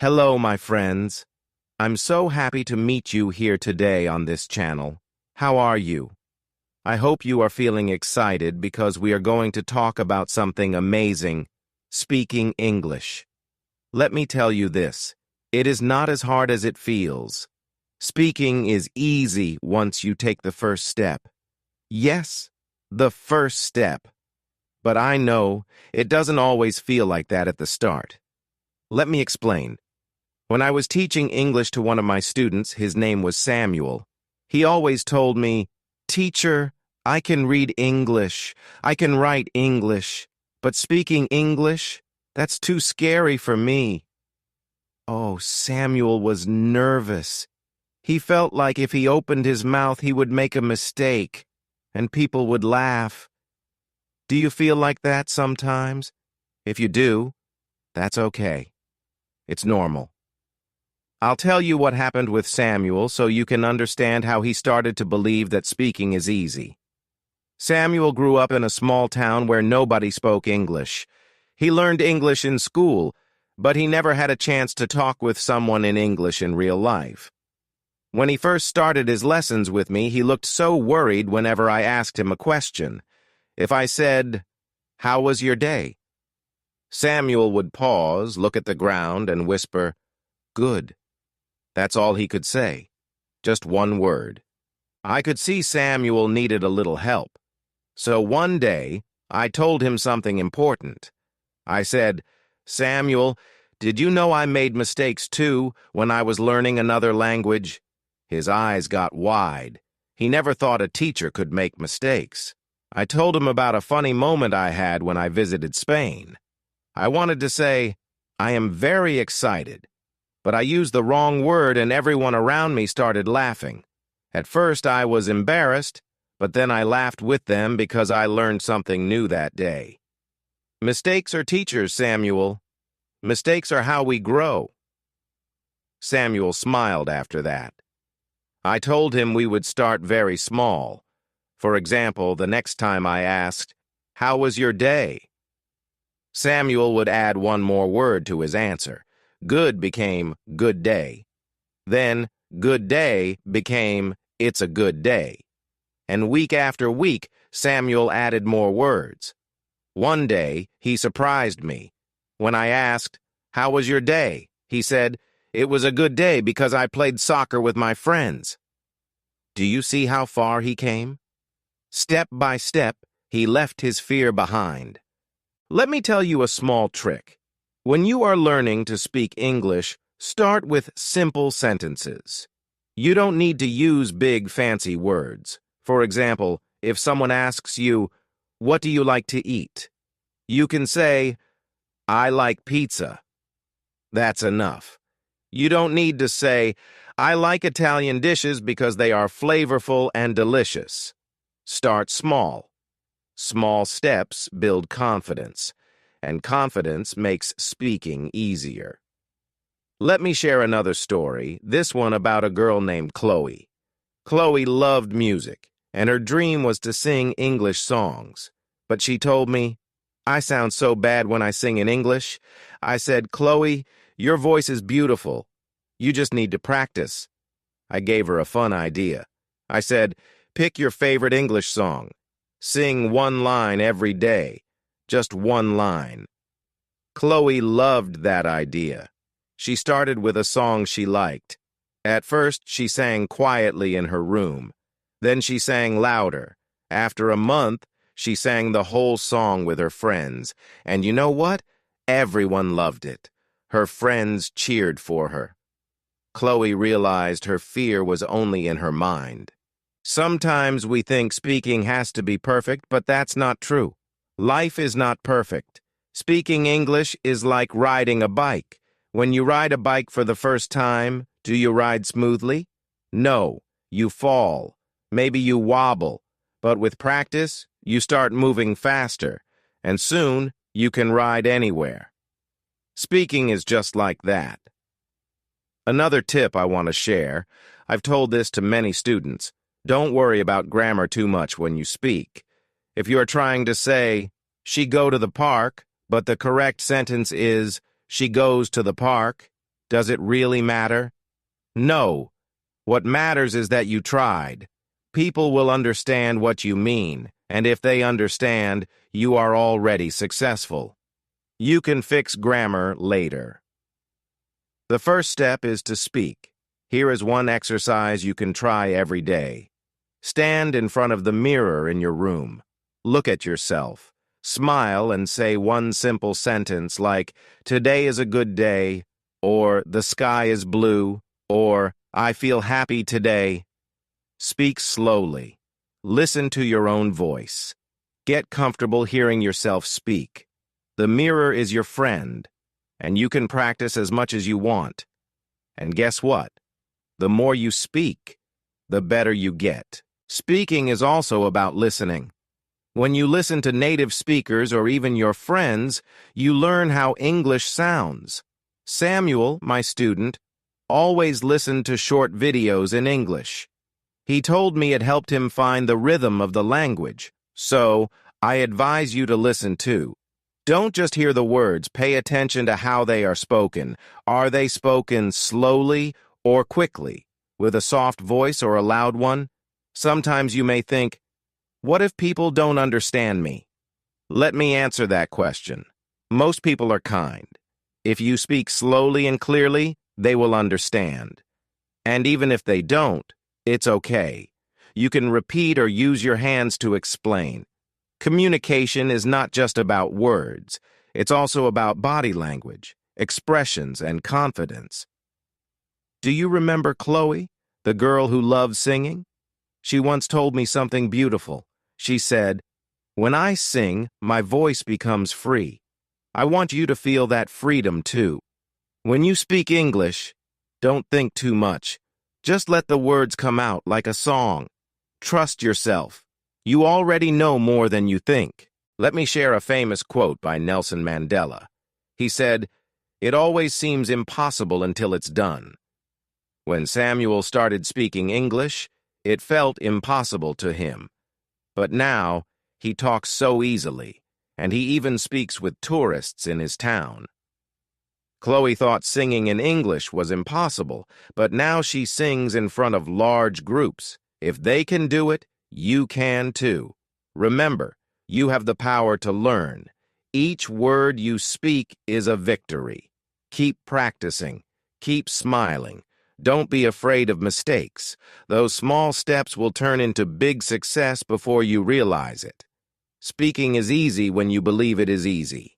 Hello, my friends. I'm so happy to meet you here today on this channel. How are you? I hope you are feeling excited because we are going to talk about something amazing, speaking English. Let me tell you this, it is not as hard as it feels. Speaking is easy once you take the first step. Yes, the first step. But I know it doesn't always feel like that at the start. Let me explain. When I was teaching English to one of my students, his name was Samuel, he always told me, "Teacher, I can read English, I can write English, but speaking English, that's too scary for me." Oh, Samuel was nervous. He felt like if he opened his mouth, he would make a mistake, and people would laugh. Do you feel like that sometimes? If you do, that's okay. It's normal. I'll tell you what happened with Samuel so you can understand how he started to believe that speaking is easy. Samuel grew up in a small town where nobody spoke English. He learned English in school, but he never had a chance to talk with someone in English in real life. When he first started his lessons with me, he looked so worried whenever I asked him a question. If I said, "How was your day?" Samuel would pause, look at the ground, and whisper, "Good." That's all he could say. Just one word. I could see Samuel needed a little help. So one day, I told him something important. I said, "Samuel, did you know I made mistakes too when I was learning another language?" His eyes got wide. He never thought a teacher could make mistakes. I told him about a funny moment I had when I visited Spain. I wanted to say, "I am very excited," but I used the wrong word and everyone around me started laughing. At first I was embarrassed, but then I laughed with them because I learned something new that day. Mistakes are teachers, Samuel. Mistakes are how we grow. Samuel smiled after that. I told him we would start very small. For example, the next time I asked, "How was your day?" Samuel would add one more word to his answer. Good became good day. Then good day became it's a good day. And week after week, Samuel added more words. One day, he surprised me. When I asked, "How was your day?" he said, "It was a good day because I played soccer with my friends." Do you see how far he came? Step by step, he left his fear behind. Let me tell you a small trick. When you are learning to speak English, start with simple sentences. You don't need to use big fancy words. For example, if someone asks you, "What do you like to eat?" you can say, "I like pizza." That's enough. You don't need to say, "I like Italian dishes because they are flavorful and delicious." Start small. Small steps build confidence, and confidence makes speaking easier. Let me share another story, this one about a girl named Chloe. Chloe loved music, and her dream was to sing English songs. But she told me, "I sound so bad when I sing in English." I said, "Chloe, your voice is beautiful. You just need to practice." I gave her a fun idea. I said, "Pick your favorite English song. Sing one line every day, just one line." Chloe loved that idea. She started with a song she liked. At first, she sang quietly in her room. Then she sang louder. After a month, she sang the whole song with her friends. And you know what? Everyone loved it. Her friends cheered for her. Chloe realized her fear was only in her mind. Sometimes we think speaking has to be perfect, but that's not true. Life is not perfect. Speaking English is like riding a bike. When you ride a bike for the first time, do you ride smoothly? No, you fall. Maybe you wobble. But with practice, you start moving faster, and soon you can ride anywhere. Speaking is just like that. Another tip I want to share, I've told this to many students. Don't worry about grammar too much when you speak. If you are trying to say, "She go to the park," but the correct sentence is, "She goes to the park," Does it really matter? No. What matters is that you tried. People will understand what you mean, and if they understand, you are already successful. You can fix grammar later. The first step is to speak. Here is one exercise you can try every day. Stand in front of the mirror in your room. Look at yourself. Smile and say one simple sentence like, "Today is a good day," or "The sky is blue," or "I feel happy today." Speak slowly. Listen to your own voice. Get comfortable hearing yourself speak. The mirror is your friend, and you can practice as much as you want. And guess what? The more you speak, the better you get. Speaking is also about listening. When you listen to native speakers or even your friends, you learn how English sounds. Samuel, my student, always listened to short videos in English. He told me it helped him find the rhythm of the language. So, I advise you to listen too. Don't just hear the words, pay attention to how they are spoken. Are they spoken slowly or quickly, with a soft voice or a loud one? Sometimes you may think, what if people don't understand me? Let me answer that question. Most people are kind. If you speak slowly and clearly, they will understand. And even if they don't, it's okay. You can repeat or use your hands to explain. Communication is not just about words. It's also about body language, expressions, and confidence. Do you remember Chloe, the girl who loved singing? She once told me something beautiful. She said, "When I sing, my voice becomes free." I want you to feel that freedom too. When you speak English, don't think too much. Just let the words come out like a song. Trust yourself. You already know more than you think. Let me share a famous quote by Nelson Mandela. He said, "It always seems impossible until it's done." When Samuel started speaking English, it felt impossible to him. But now, he talks so easily, and he even speaks with tourists in his town. Chloe thought singing in English was impossible, but now she sings in front of large groups. If they can do it, you can too. Remember, you have the power to learn. Each word you speak is a victory. Keep practicing. Keep smiling. Don't be afraid of mistakes. Those small steps will turn into big success before you realize it. Speaking is easy when you believe it is easy.